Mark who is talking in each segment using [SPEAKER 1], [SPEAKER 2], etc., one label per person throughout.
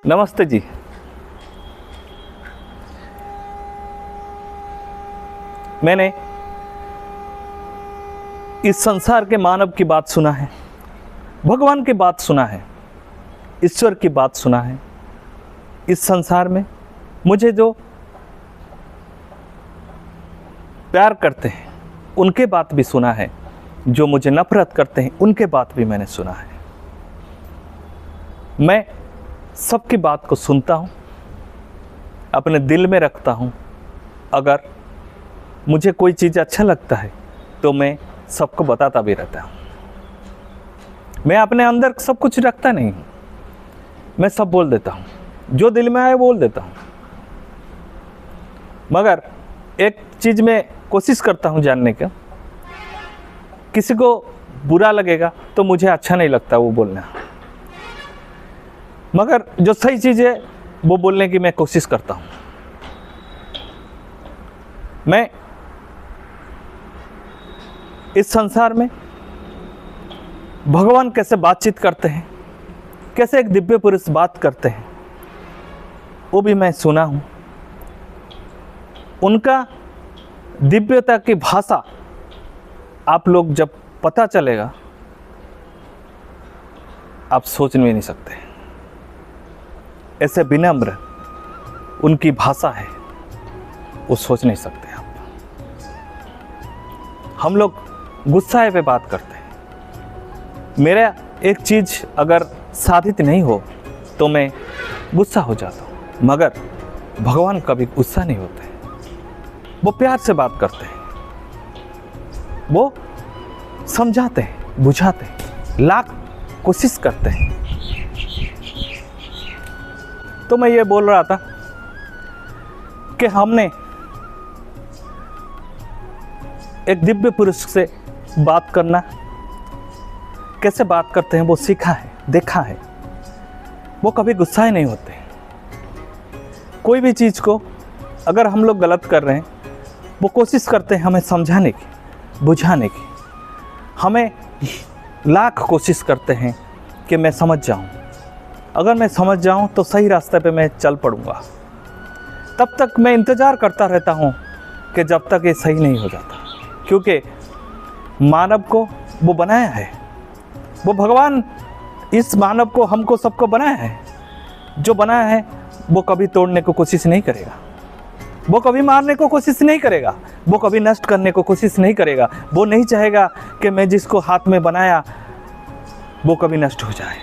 [SPEAKER 1] नमस्ते जी। मैंने इस संसार के मानव की बात सुना है, भगवान की बात सुना है, ईश्वर की बात सुना है। इस संसार में मुझे जो प्यार करते हैं उनके बात भी सुना है, जो मुझे नफरत करते हैं उनके बात भी मैंने सुना है। मैं सबकी बात को सुनता हूँ, अपने दिल में रखता हूँ। अगर मुझे कोई चीज़ अच्छा लगता है तो मैं सबको बताता भी रहता हूँ। मैं अपने अंदर सब कुछ रखता नहीं हूँ, मैं सब बोल देता हूँ, जो दिल में आए बोल देता हूँ। मगर एक चीज़ मैं कोशिश करता हूँ जानने का, किसी को बुरा लगेगा तो मुझे अच्छा नहीं लगता वो बोलना, मगर जो सही चीज़ है वो बोलने की मैं कोशिश करता हूँ। मैं इस संसार में भगवान कैसे बातचीत करते हैं, कैसे एक दिव्य पुरुष बात करते हैं, वो भी मैं सुना हूँ। उनका दिव्यता की भाषा आप लोग जब पता चलेगा, आप सोच भी नहीं सकते। ऐसे विनम्र उनकी भाषा है, वो सोच नहीं सकते आप। हम लोग गुस्सा पे बात करते हैं। मेरा एक चीज़ अगर साधित नहीं हो तो मैं गुस्सा हो जाता हूँ, मगर भगवान कभी गुस्सा नहीं होते। वो प्यार से बात करते हैं, वो समझाते हैं, बुझाते हैं, लाख कोशिश करते हैं। तो मैं ये बोल रहा था कि हमने एक दिव्य पुरुष से बात करना, कैसे बात करते हैं वो सीखा है, देखा है। वो कभी गुस्सा ही नहीं होते। कोई भी चीज़ को अगर हम लोग गलत कर रहे हैं, वो कोशिश करते हैं हमें समझाने की, बुझाने की। हमें लाख कोशिश करते हैं कि मैं समझ जाऊं। अगर मैं समझ जाऊं तो सही रास्ते पे मैं चल पड़ूंगा। तब तक मैं इंतज़ार करता रहता हूं कि जब तक ये सही नहीं हो जाता, क्योंकि मानव को वो बनाया है, वो भगवान इस मानव को, हमको सबको बनाया है। जो बनाया है वो कभी तोड़ने को कोशिश नहीं करेगा, वो कभी मारने को कोशिश नहीं करेगा, वो कभी नष्ट करने को कोशिश नहीं करेगा। वो नहीं चाहेगा कि मैं जिसको हाथ में बनाया वो कभी नष्ट हो जाए।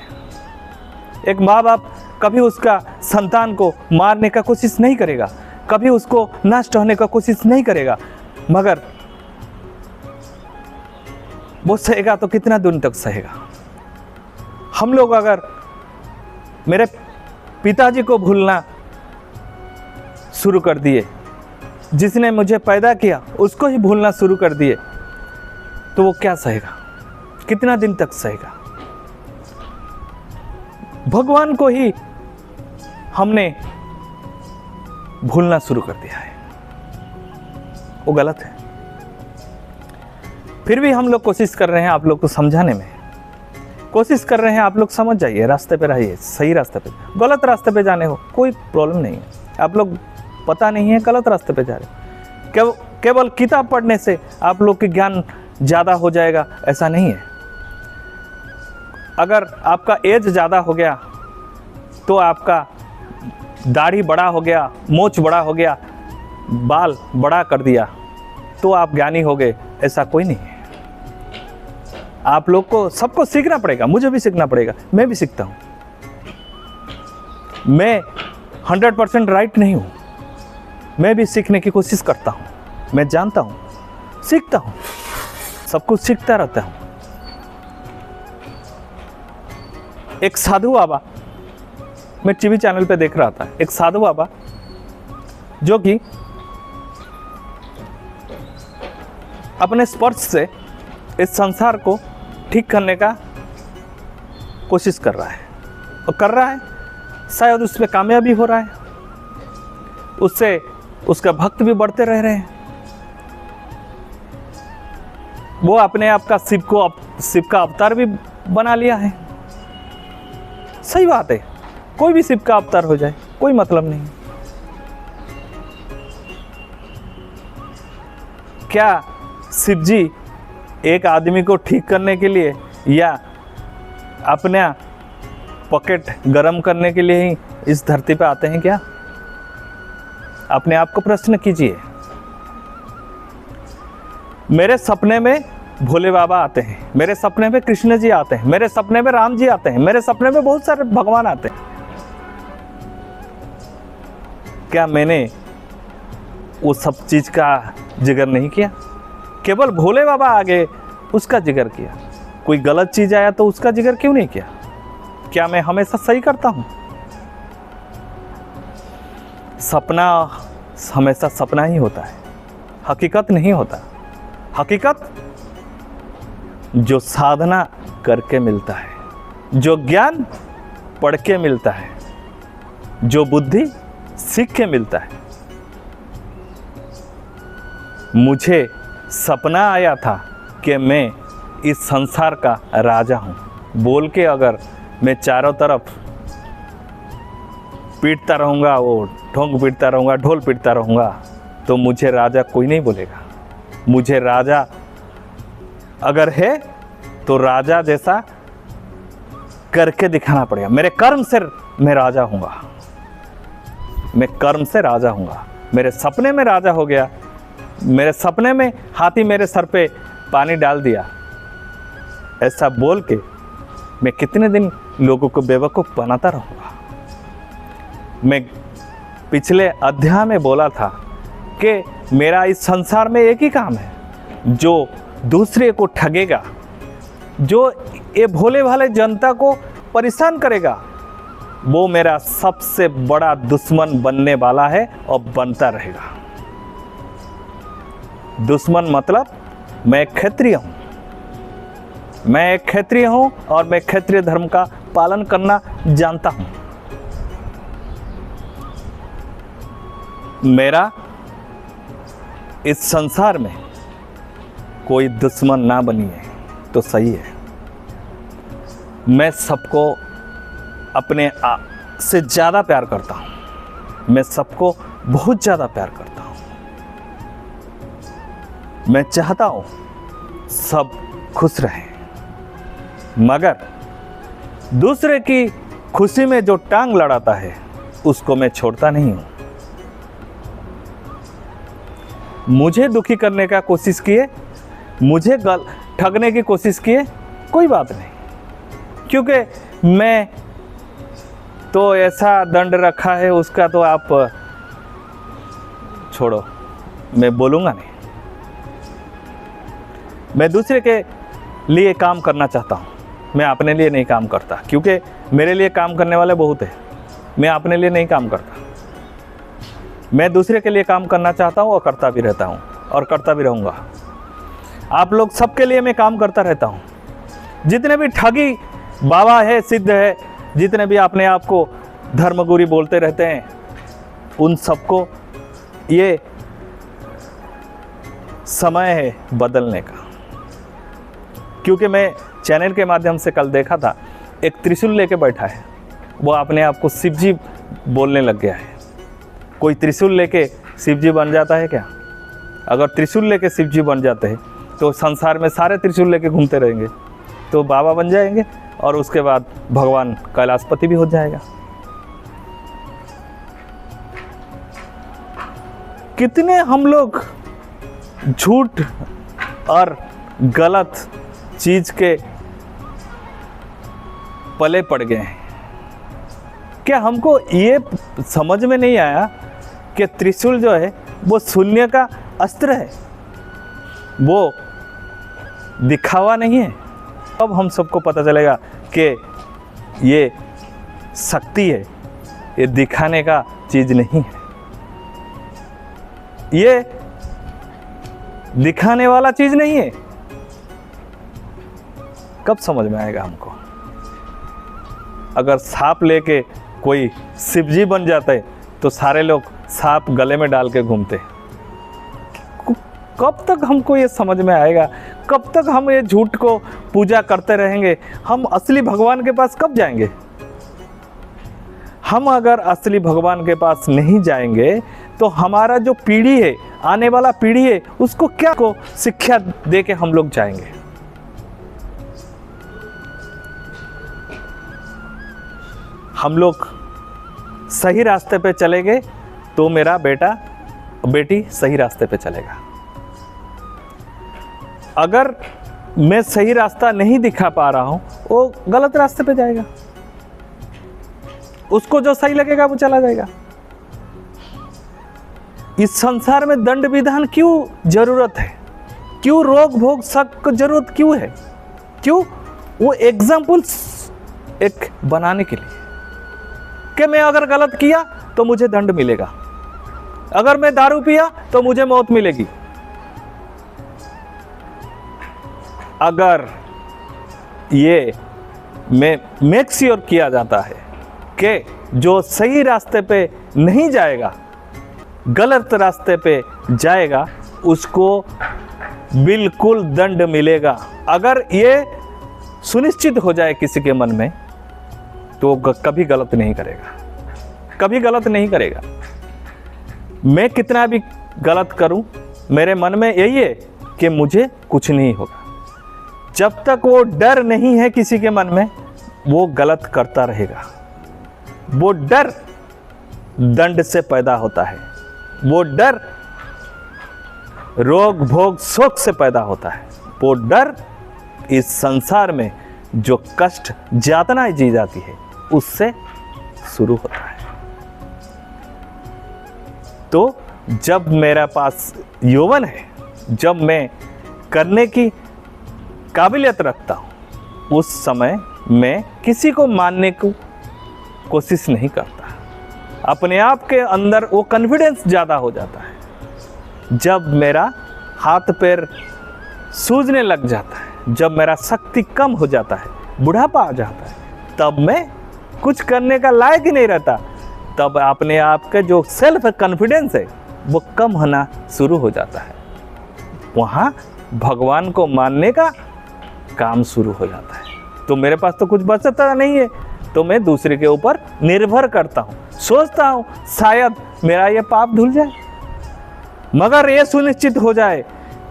[SPEAKER 1] एक माँ बाप कभी उसका संतान को मारने का कोशिश नहीं करेगा, कभी उसको नष्ट होने का कोशिश नहीं करेगा, मगर वो सहेगा तो कितना दिन तक सहेगा। हम लोग अगर मेरे पिताजी को भूलना शुरू कर दिए, जिसने मुझे पैदा किया उसको ही भूलना शुरू कर दिए, तो वो क्या सहेगा, कितना दिन तक सहेगा। भगवान को ही हमने भूलना शुरू कर दिया है, वो गलत है। फिर भी हम लोग कोशिश कर रहे हैं आप लोग को समझाने में, कोशिश कर रहे हैं आप लोग समझ जाइए, रास्ते पे रहिए, सही रास्ते पे। गलत रास्ते पे जाने हो कोई प्रॉब्लम नहीं है, आप लोग पता नहीं है गलत रास्ते पे जा रहे। केवल किताब पढ़ने से आप लोग के ज्ञान ज़्यादा हो जाएगा, ऐसा नहीं है। अगर आपका एज ज़्यादा हो गया तो आपका दाढ़ी बड़ा हो गया, मोछ बड़ा हो गया, बाल बड़ा कर दिया तो आप ज्ञानी हो गए, ऐसा कोई नहीं है। आप लोग को सबको सीखना पड़ेगा, मुझे भी सीखना पड़ेगा, मैं भी सीखता हूँ। मैं 100% राइट नहीं हूँ, मैं भी सीखने की कोशिश करता हूँ। मैं जानता हूँ, सीखता हूँ, सब कुछ सीखता रहता हूँ। एक साधु बाबा, मैं टीवी चैनल पे देख रहा था, एक साधु बाबा जो कि अपने स्पर्श से इस संसार को ठीक करने का कोशिश कर रहा है, और कर रहा है, शायद उस पर कामयाबी हो रहा है, उससे उसका भक्त भी बढ़ते रह रहे हैं। वो अपने आप का शिव का अवतार भी बना लिया है। सही बात है, कोई भी शिव का अवतार हो जाए, कोई मतलब नहीं। क्या शिव जी एक आदमी को ठीक करने के लिए या अपना पॉकेट गरम करने के लिए ही इस धरती पे आते हैं क्या? अपने आप को प्रश्न कीजिए। मेरे सपने में भोले बाबा आते हैं, मेरे सपने में कृष्ण जी आते हैं, मेरे सपने में राम जी आते हैं, मेरे सपने में बहुत सारे भगवान आते हैं। क्या मैंने वो सब चीज का जिक्र नहीं किया? केवल भोले बाबा आ गए उसका जिक्र किया। कोई गलत चीज आया तो उसका जिक्र क्यों नहीं किया? क्या मैं हमेशा सही करता हूं? सपना हमेशा सपना ही होता है, हकीकत नहीं होता। हकीकत जो साधना करके मिलता है, जो ज्ञान पढ़ के मिलता है, जो बुद्धि सीख के मिलता है। मुझे सपना आया था कि मैं इस संसार का राजा हूं बोल के अगर मैं चारों तरफ पीटता रहूँगा, वो ढोंग पीटता रहूँगा, ढोल पीटता रहूँगा, तो मुझे राजा कोई नहीं बोलेगा। मुझे राजा अगर है तो राजा जैसा करके दिखाना पड़ेगा। मेरे कर्म से मैं राजा हूँगा, मैं कर्म से राजा हूँगा। मेरे सपने में राजा हो गया, मेरे सपने में हाथी मेरे सर पे पानी डाल दिया, ऐसा बोल के मैं कितने दिन लोगों को बेवकूफ़ बनाता रहूँगा। मैं पिछले अध्याय में बोला था कि मेरा इस संसार में एक ही काम है, जो दूसरे को ठगेगा, जो ये भोले भाले जनता को परेशान करेगा, वो मेरा सबसे बड़ा दुश्मन बनने वाला है और बनता रहेगा। दुश्मन मतलब मैं क्षत्रिय हूँ, मैं एक क्षत्रिय हूँ और मैं क्षत्रिय धर्म का पालन करना जानता हूँ। मेरा इस संसार में कोई दुश्मन ना बनिए तो सही है। मैं सबको अपने आप से ज़्यादा प्यार करता हूँ, मैं सबको बहुत ज़्यादा प्यार करता हूँ। मैं चाहता हूँ सब खुश रहें, मगर दूसरे की खुशी में जो टांग लड़ाता है उसको मैं छोड़ता नहीं हूँ। मुझे दुखी करने का कोशिश किए, मुझे ठगने की कोशिश किए, कोई बात नहीं, क्योंकि मैं तो ऐसा दंड रखा है उसका तो आप छोड़ो, मैं बोलूँगा नहीं। मैं दूसरे के लिए काम करना चाहता हूँ, मैं अपने लिए नहीं काम करता, क्योंकि मेरे लिए काम करने वाले बहुत हैं। मैं अपने लिए नहीं काम करता, मैं दूसरे के लिए काम करना चाहता हूँ और करता भी रहता हूँ और करता भी रहूँगा। आप लोग सबके लिए मैं काम करता रहता हूँ। जितने भी ठगी बाबा है, सिद्ध है, जितने भी अपने आप को धर्मगुरु बोलते रहते हैं, उन सबको ये समय है बदलने का। क्योंकि मैं चैनल के माध्यम से कल देखा था, एक त्रिशूल लेके बैठा है, वो अपने आप को शिव जी बोलने लग गया है। कोई त्रिशूल लेके शिव जी बन जाता है क्या? अगर त्रिशूल लेके शिव जी बन जाते हैं तो संसार में सारे त्रिशूल लेके घूमते रहेंगे, तो बाबा बन जाएंगे और उसके बाद भगवान कैलाशपति भी हो जाएगा। कितने हम लोग झूठ और गलत चीज के पले पड़ गए हैं। क्या हमको ये समझ में नहीं आया कि त्रिशूल जो है वो शून्य का अस्त्र है, वो दिखावा नहीं है। अब हम सबको पता चलेगा कि ये शक्ति है, ये दिखाने का चीज नहीं है, ये दिखाने वाला चीज नहीं है। कब समझ में आएगा हमको? अगर सांप लेके कोई शिवजी बन जाते तो सारे लोग सांप गले में डाल के घूमते। कब तक हमको ये समझ में आएगा? कब तक हम ये झूठ को पूजा करते रहेंगे? हम असली भगवान के पास कब जाएंगे? हम अगर असली भगवान के पास नहीं जाएंगे तो हमारा जो पीढ़ी है, आने वाला पीढ़ी है, उसको क्या को शिक्षा दे के हम लोग जाएंगे। हम लोग सही रास्ते पे चलेंगे तो मेरा बेटा बेटी सही रास्ते पे चलेगा। अगर मैं सही रास्ता नहीं दिखा पा रहा हूं, वो गलत रास्ते पे जाएगा। उसको जो सही लगेगा वो चला जाएगा। इस संसार में दंड विधान क्यों जरूरत है? क्यों रोग भोग शक की जरूरत क्यों है? क्यों? वो एग्जाम्पल्स एक बनाने के लिए कि मैं अगर गलत किया तो मुझे दंड मिलेगा, अगर मैं दारू पिया तो मुझे मौत मिलेगी। अगर ये मेक श्योर किया जाता है कि जो सही रास्ते पे नहीं जाएगा, गलत रास्ते पे जाएगा, उसको बिल्कुल दंड मिलेगा। अगर ये सुनिश्चित हो जाए किसी के मन में तो कभी गलत नहीं करेगा, कभी गलत नहीं करेगा। मैं कितना भी गलत करूं, मेरे मन में यही है कि मुझे कुछ नहीं होगा। जब तक वो डर नहीं है किसी के मन में, वो गलत करता रहेगा। वो डर दंड से पैदा होता है, वो डर रोग भोग शोक से पैदा होता है, वो डर इस संसार में जो कष्ट यातनाएं जी जाती है उससे शुरू होता है। तो जब मेरा पास यौवन है, जब मैं करने की काबिलियत रखता हूँ, उस समय मैं किसी को मानने को कोशिश नहीं करता। अपने आप के अंदर वो कॉन्फिडेंस ज़्यादा हो जाता है। जब मेरा हाथ पैर सूझने लग जाता है, जब मेरा शक्ति कम हो जाता है, बुढ़ापा आ जाता है, तब मैं कुछ करने का लायक ही नहीं रहता। तब अपने आप का जो सेल्फ कॉन्फिडेंस है वो कम होना शुरू हो जाता है। वहाँ भगवान को मानने का काम शुरू हो जाता है। तो मेरे पास तो कुछ बचता नहीं है, तो मैं दूसरे के ऊपर निर्भर करता हूँ, सोचता हूँ शायद मेरा ये पाप धुल जाए। मगर ये सुनिश्चित हो जाए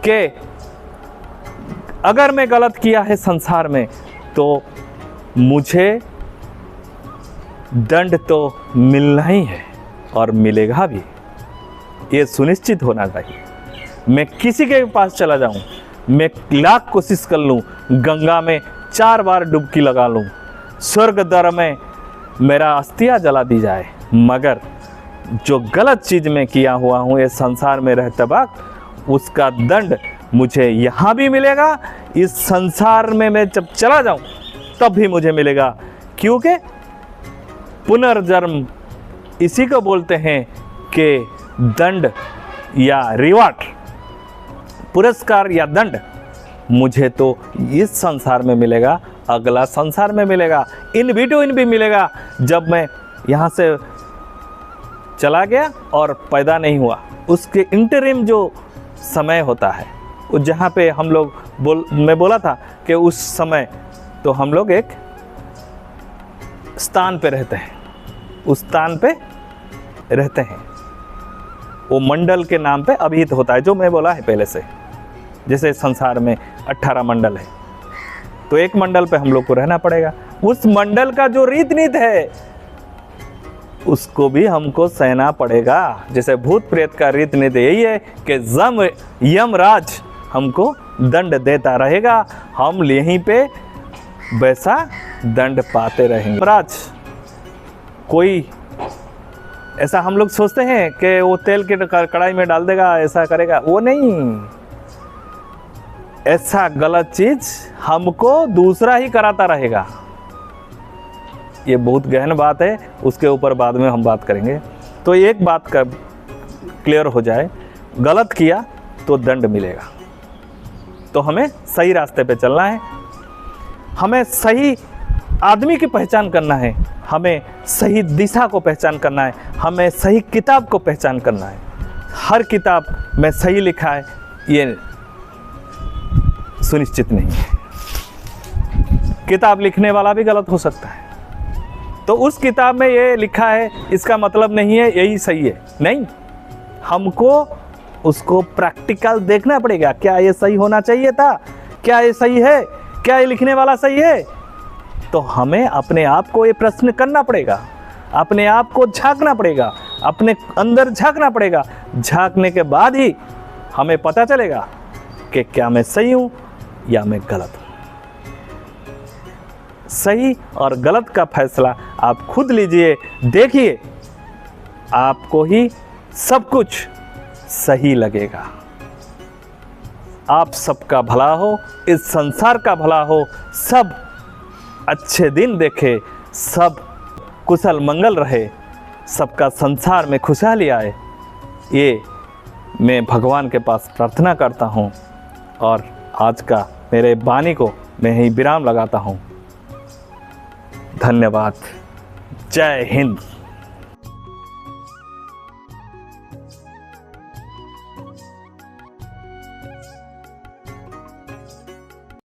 [SPEAKER 1] कि अगर मैं गलत किया है संसार में तो मुझे दंड तो मिलना ही है और मिलेगा भी, ये सुनिश्चित होना चाहिए। मैं किसी के पास चला जाऊं, मैं लाख कोशिश कर लूं, गंगा में 4 बार डुबकी लगा लूं, स्वर्ग द्वार में मेरा अस्थिया जला दी जाए, मगर जो गलत चीज़ में किया हुआ हूँ ये संसार में रहते वक्त, उसका दंड मुझे यहाँ भी मिलेगा, इस संसार में मैं जब चला जाऊँ तब भी मुझे मिलेगा। क्योंकि पुनर्जन्म इसी को बोलते हैं कि दंड या रिवार्ड, पुरस्कार या दंड मुझे तो इस संसार में मिलेगा, अगला संसार में मिलेगा, इन बिटवीन भी मिलेगा। जब मैं यहाँ से चला गया और पैदा नहीं हुआ, उसके इंटरिम जो समय होता है, उस जहाँ पे हम लोग मैं बोला था कि उस समय तो हम लोग एक स्थान पे रहते हैं, उस स्थान पे रहते हैं, वो मंडल के नाम पे अभिहित होता है, जो मैं बोला है पहले से। जैसे संसार में 18 मंडल है, तो एक मंडल पे हम लोग को रहना पड़ेगा। उस मंडल का जो रीत नीति है उसको भी हमको सहना पड़ेगा। जैसे भूत प्रेत का रीत नीति यही है कि यमराज हमको दंड देता रहेगा, हम यहीं पे वैसा दंड पाते रहेंगे। यमराज कोई ऐसा हम लोग सोचते हैं कि वो तेल के कढ़ाई में डाल देगा, ऐसा करेगा, वो नहीं। ऐसा गलत चीज हमको दूसरा ही कराता रहेगा। ये बहुत गहन बात है, उसके ऊपर बाद में हम बात करेंगे। तो एक बात का क्लियर हो जाए, गलत किया तो दंड मिलेगा। तो हमें सही रास्ते पे चलना है, हमें सही आदमी की पहचान करना है, हमें सही दिशा को पहचान करना है, हमें सही किताब को पहचान करना है। हर किताब में सही लिखा है ये सुनिश्चित नहीं है, किताब लिखने वाला भी गलत हो सकता है। तो उस किताब में ये लिखा है इसका मतलब नहीं है यही सही है, नहीं, हमको उसको प्रैक्टिकल देखना पड़ेगा। क्या ये सही होना चाहिए था? क्या ये सही है? क्या ये लिखने वाला सही है? तो हमें अपने आप को ये प्रश्न करना पड़ेगा, अपने आप को झांकना पड़ेगा, अपने अंदर झांकना पड़ेगा। झांकने के बाद ही हमें पता चलेगा कि क्या मैं सही हूँ या मैं गलत हूँ। सही और गलत का फैसला आप खुद लीजिए। देखिए, आपको ही सब कुछ सही लगेगा। आप सबका भला हो, इस संसार का भला हो, सब अच्छे दिन देखे, सब कुशल मंगल रहे, सबका संसार में खुशहाली आए, ये मैं भगवान के पास प्रार्थना करता हूँ। और आज का मेरे वाणी को मैं यहीं विराम लगाता हूँ। धन्यवाद। जय हिंद।